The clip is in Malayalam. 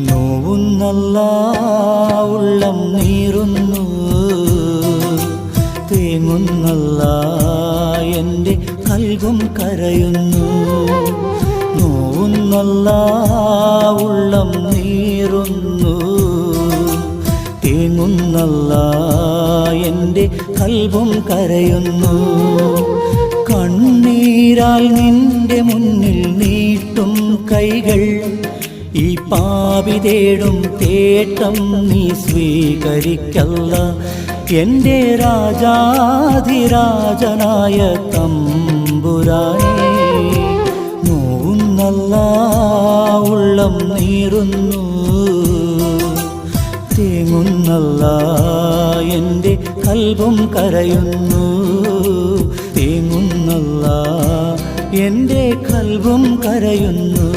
നോവുന്നല്ല ഉള്ളം നീറുന്നു, തേങ്ങുന്നല്ല എൻ്റെ കൽബും കരയുന്നു. നോവുന്നല്ല ഉള്ളം നീറുന്നു, തേങ്ങുന്നല്ല എൻ്റെ കൽബും കരയുന്നു. കണ്ണീരാൽ നിന്റെ മുന്നിൽ നീട്ടും കൈകൾ, ഈ പാപി തേടും തേട്ടം നീ സ്വീകരിക്കല്ല. എൻ്റെ രാജാധിരാജനായ തമ്പുരാനേ, നോവുന്നല്ല ഉള്ളം നീറുന്നു, തേങ്ങുന്നല്ല എൻ്റെ കൽബും കരയുന്നു. തേങ്ങുന്നല്ല എൻ്റെ കൽബും കരയുന്നു.